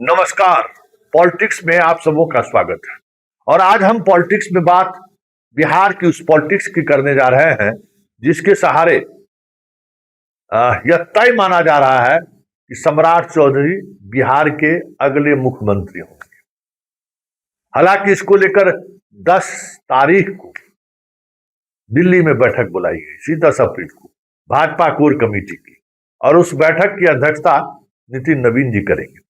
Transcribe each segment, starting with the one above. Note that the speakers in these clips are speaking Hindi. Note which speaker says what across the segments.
Speaker 1: नमस्कार। पॉलिटिक्स में आप सबों का स्वागत है। और आज हम पॉलिटिक्स में बात बिहार की उस पॉलिटिक्स की करने जा रहे हैं जिसके सहारे यह तय माना जा रहा है कि सम्राट चौधरी बिहार के अगले मुख्यमंत्री होंगे। हालांकि इसको लेकर 10 तारीख को दिल्ली में बैठक बुलाई गई, 10 अप्रैल को, भाजपा कोर कमेटी की, और उस बैठक की अध्यक्षता नितिन नवीन जी करेंगे।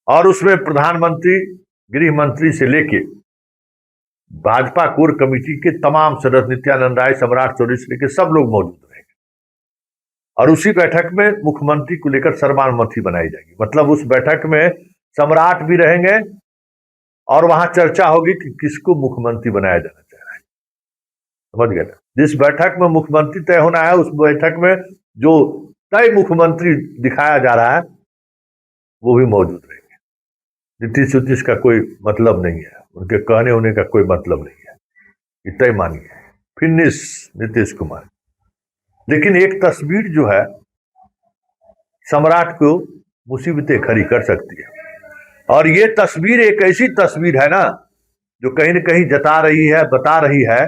Speaker 1: और उसमें प्रधानमंत्री, गृह मंत्री से लेके भाजपा कोर कमेटी के तमाम सदस्य, नित्यानंद राय, सम्राट चौधरी से लेके सब लोग मौजूद रहेंगे। और उसी बैठक में मुख्यमंत्री को लेकर सर्वसम्मति बनाई जाएगी। मतलब उस बैठक में सम्राट भी रहेंगे और वहां चर्चा होगी कि किसको मुख्यमंत्री बनाया जाना चाह रहा है। समझ गए ना? जिस बैठक में मुख्यमंत्री तय होना है, उस बैठक में जो तय मुख्यमंत्री दिखाया जा रहा है वो भी मौजूद रहेंगे। नीतीश उतीश का कोई मतलब नहीं है, उनके कहने होने का कोई मतलब नहीं है, इतना ही मानिए। फिनिश नीतीश कुमार। लेकिन एक तस्वीर जो है सम्राट को मुसीबतें खड़ी कर सकती है। और ये तस्वीर एक ऐसी तस्वीर है ना जो कहीं न कहीं जता रही है, बता रही है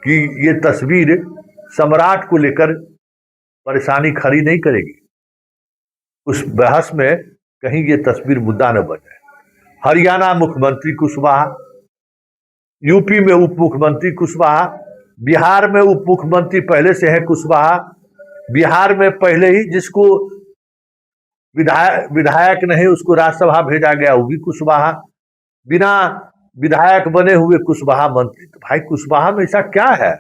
Speaker 1: कि ये तस्वीर सम्राट को लेकर परेशानी खड़ी नहीं करेगी। उस बहस में कहीं ये तस्वीर मुद्दा न बन जाए। हरियाणा मुख्यमंत्री कुशवाहा, यूपी में उप मुख्यमंत्री कुशवाहा, बिहार में उप मुख्यमंत्री पहले से है कुशवाहा, बिहार में पहले ही जिसको विधायक नहीं उसको राज्यसभा भेजा गया वो भी कुशवाहा, बिना विधायक बने हुए कुशवाहा मंत्री। तो भाई कुशवाहा में ऐसा क्या है?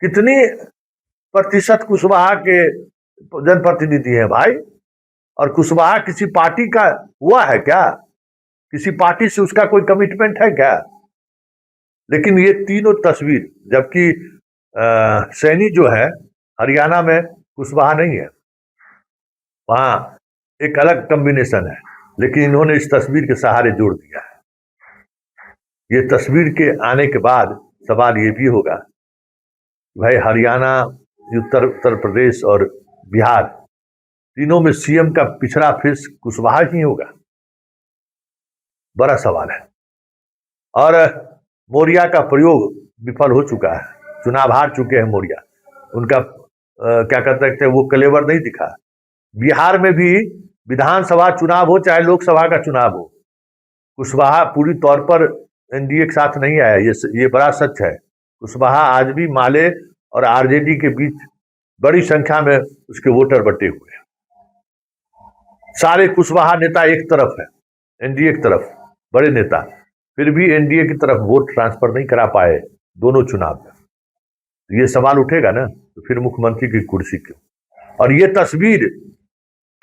Speaker 1: कितनी प्रतिशत कुशवाहा के जनप्रतिनिधि हैं भाई? और कुशवाहा किसी पार्टी का हुआ है क्या? किसी पार्टी से उसका कोई कमिटमेंट है क्या? लेकिन ये तीनों तस्वीर, जबकि सैनी जो है हरियाणा में कुशवाहा नहीं है, वहां एक अलग कॉम्बिनेशन है, लेकिन इन्होंने इस तस्वीर के सहारे जोड़ दिया है। ये तस्वीर के आने के बाद सवाल ये भी होगा भाई हरियाणा, उत्तर प्रदेश और बिहार तीनों में सीएम का पिछड़ा फेस कुशवाहा ही होगा? बड़ा सवाल है। और मौर्या का प्रयोग विफल हो चुका है, चुनाव हार चुके हैं मौर्या। उनका क्या कहते हैं वो कलेवर नहीं दिखा। बिहार में भी विधानसभा चुनाव हो चाहे लोकसभा का चुनाव हो, कुशवाहा पूरी तौर पर एनडीए के साथ नहीं आया। ये बड़ा सच है। कुशवाहा आज भी माले और आरजेडी के बीच बड़ी संख्या में उसके वोटर बटे हुए हैं। सारे कुशवाहा नेता एक तरफ है, एनडीए की तरफ बड़े नेता, फिर भी एनडीए की तरफ वोट ट्रांसफर नहीं करा पाए दोनों चुनाव में। ये सवाल उठेगा ना, तो फिर मुख्यमंत्री की कुर्सी क्यों? और ये तस्वीर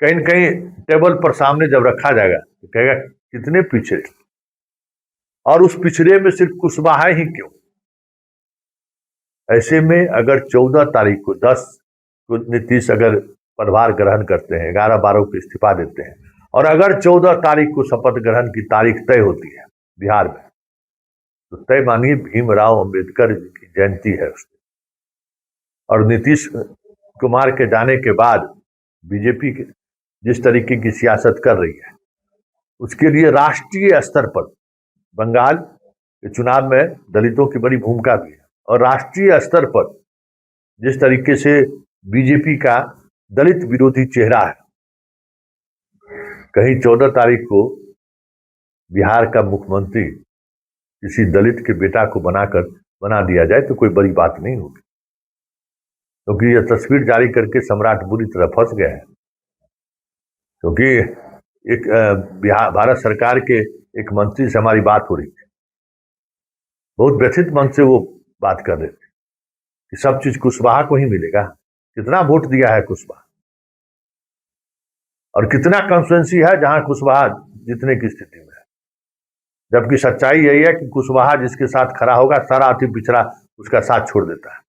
Speaker 1: कहीं न कहीं टेबल पर सामने जब रखा जाएगा तो कहेगा कितने पिछड़े, और उस पिछड़े में सिर्फ कुशवाहा ही क्यों? ऐसे में अगर 14 तारीख को 10 को नीतीश अगर पदभार ग्रहण करते हैं, 11-12 को इस्तीफा देते हैं, और अगर 14 तारीख को शपथ ग्रहण की तारीख तय होती है बिहार में, तो तय मानिए भीमराव अंबेडकर जी की जयंती है उसकी। और नीतीश कुमार के जाने के बाद बीजेपी जिस तरीके की सियासत कर रही है, उसके लिए राष्ट्रीय स्तर पर बंगाल के चुनाव में दलितों की बड़ी भूमिका भी है। और राष्ट्रीय स्तर पर जिस तरीके से बीजेपी का दलित विरोधी चेहरा है, कहीं 14 तारीख को बिहार का मुख्यमंत्री किसी दलित के बेटा को बना दिया जाए तो कोई बड़ी बात नहीं होगी। क्योंकि यह तस्वीर जारी करके सम्राट बुरी तरह फंस गया है। क्योंकि एक भारत सरकार के एक मंत्री से हमारी बात हो रही थी, बहुत व्यथित मन से वो बात कर रहे थे कि सब चीज कुशवाहा को ही मिलेगा। कितना वोट दिया है कुशवाहा, और कितना कॉन्स्टिट्यूएंसी है जहां कुशवाहा जीतने की स्थिति में है। जबकि सच्चाई यही है कि कुशवाहा जिसके साथ खड़ा होगा सारा अति पिछड़ा उसका साथ छोड़ देता है।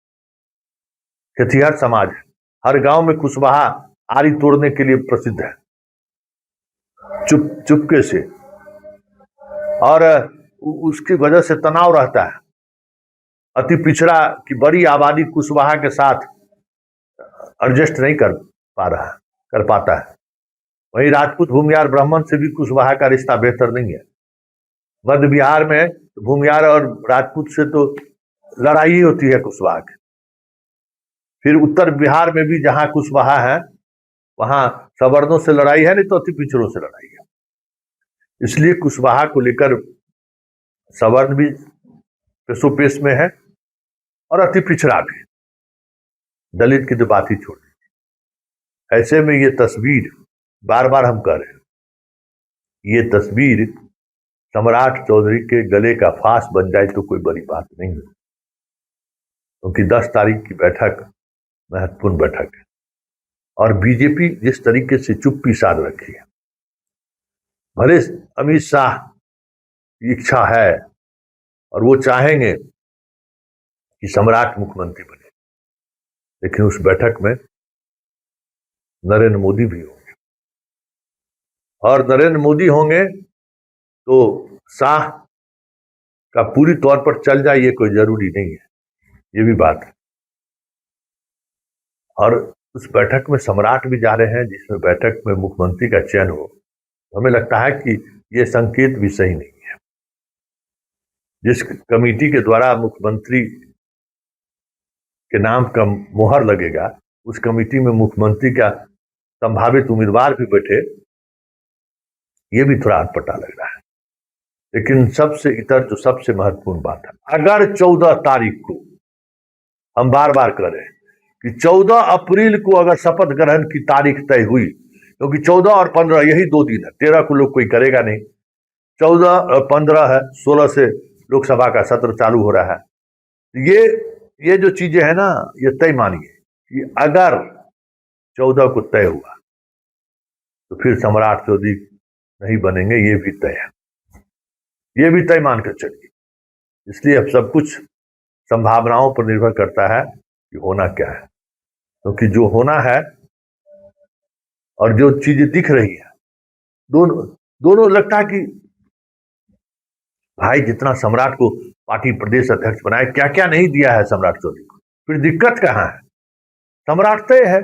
Speaker 1: खेतिहर समाज है, हर गांव में कुशवाहा आरी तोड़ने के लिए प्रसिद्ध है, चुपके से, और उसकी वजह से तनाव रहता है। अति पिछड़ा की बड़ी आबादी कुशवाहा के साथ एडजस्ट नहीं कर पाता है। वहीं राजपूत भूमिहार ब्राह्मण से भी कुशवाहा का रिश्ता बेहतर नहीं है। मध्य बिहार में भूमिहार और राजपूत से तो लड़ाई ही होती है कुशवाहा की। फिर उत्तर बिहार में भी जहां कुशवाहा है वहां सवर्णों से लड़ाई है, नहीं तो अति पिछड़ों से लड़ाई है। इसलिए कुशवाहा को लेकर सवर्ण भी पेशोपेश में है और अति पिछड़ा भी। दलित की तो बात ही छोड़ दी। ऐसे में ये तस्वीर, बार बार हम कह रहे हैं, ये तस्वीर सम्राट चौधरी के गले का फांस बन जाए तो कोई बड़ी बात नहीं है, क्योंकि 10 तारीख की बैठक महत्वपूर्ण बैठक है और बीजेपी जिस तरीके से चुप्पी साध रखी है, भले अमित शाह की इच्छा है और वो चाहेंगे कि सम्राट मुख्यमंत्री बने, लेकिन उस बैठक में नरेंद्र मोदी भी होंगे और नरेंद्र मोदी होंगे तो शाह का पूरी तौर पर चल जाए ये कोई जरूरी नहीं है, ये भी बात है। और उस बैठक में सम्राट भी जा रहे हैं, जिसमें बैठक में मुख्यमंत्री का चयन हो, हमें लगता है कि ये संकेत भी सही नहीं है। जिस कमेटी के द्वारा मुख्यमंत्री के नाम का मोहर लगेगा, उस कमेटी में मुख्यमंत्री का संभावित उम्मीदवार भी बैठे, ये भी थोड़ा अटपटा लग रहा है। लेकिन सबसे इतर जो सबसे महत्वपूर्ण बात है, अगर 14 तारीख को, हम बार बार कह रहे हैं कि 14 अप्रैल को अगर शपथ ग्रहण की तारीख तय हुई, क्योंकि 14 और 15 यही 2 दिन है, 13 को लोग कोई करेगा नहीं, 14 और 15 है, 16 से लोकसभा का सत्र चालू हो रहा है। ये जो चीजें है ना, ये तय मानिए कि अगर 14 को तय हुआ तो फिर सम्राट चौधरी नहीं बनेंगे, ये भी तय है, ये भी तय मानकर चलिए। इसलिए अब सब कुछ संभावनाओं पर निर्भर करता है कि होना क्या है, क्योंकि जो होना है और जो चीजें दिख रही है, दोनों लगता है कि भाई जितना सम्राट को पार्टी प्रदेश अध्यक्ष बनाए, क्या क्या नहीं दिया है सम्राट चौधरी को, फिर दिक्कत कहां है? सम्राट तय है।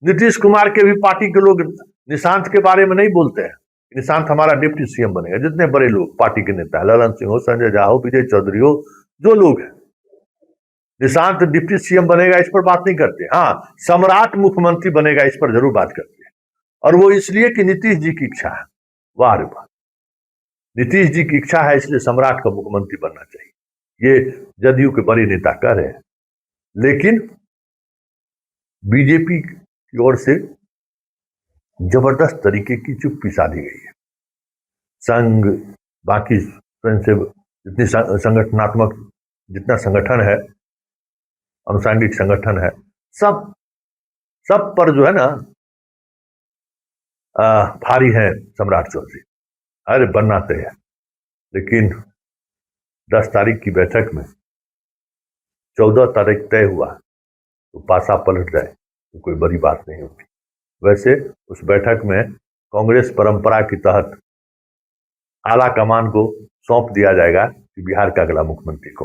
Speaker 1: नीतीश कुमार के भी पार्टी के लोग निशांत के बारे में नहीं बोलते हैं, निशांत हमारा डिप्टी सीएम बनेगा। जितने बड़े लोग पार्टी के नेता, ललन सिंह हो, संजय झा हो, विजय चौधरी हो, जो लोग हैं, निशांत डिप्टी सीएम बनेगा इस पर बात नहीं करते। हाँ, सम्राट मुख्यमंत्री बनेगा इस पर जरूर बात करते हैं, और वो इसलिए कि नीतीश जी की इच्छा है। वाह रे वाह, नीतीश जी की इच्छा है, इसलिए सम्राट का मुख्यमंत्री बनना चाहिए, ये जदयू के बड़े नेता कह रहे हैं। लेकिन बीजेपी की ओर से जबरदस्त तरीके की चुप्पी साधी गई है। संघ, बाकी स्वयंसेवक, जितनी संगठनात्मक, जितना संगठन है, अनुसांगिक संगठन है, सब पर जो है ना भारी है सम्राट चौधरी। अरे बनना तय है, लेकिन 10 तारीख की बैठक में 14 तारीख तय हुआ तो पासा पलट जाए तो कोई बड़ी बात नहीं होगी। वैसे उस बैठक में कांग्रेस परंपरा के तहत आला कमान को सौंप दिया जाएगा कि बिहार का अगला मुख्यमंत्री कौन।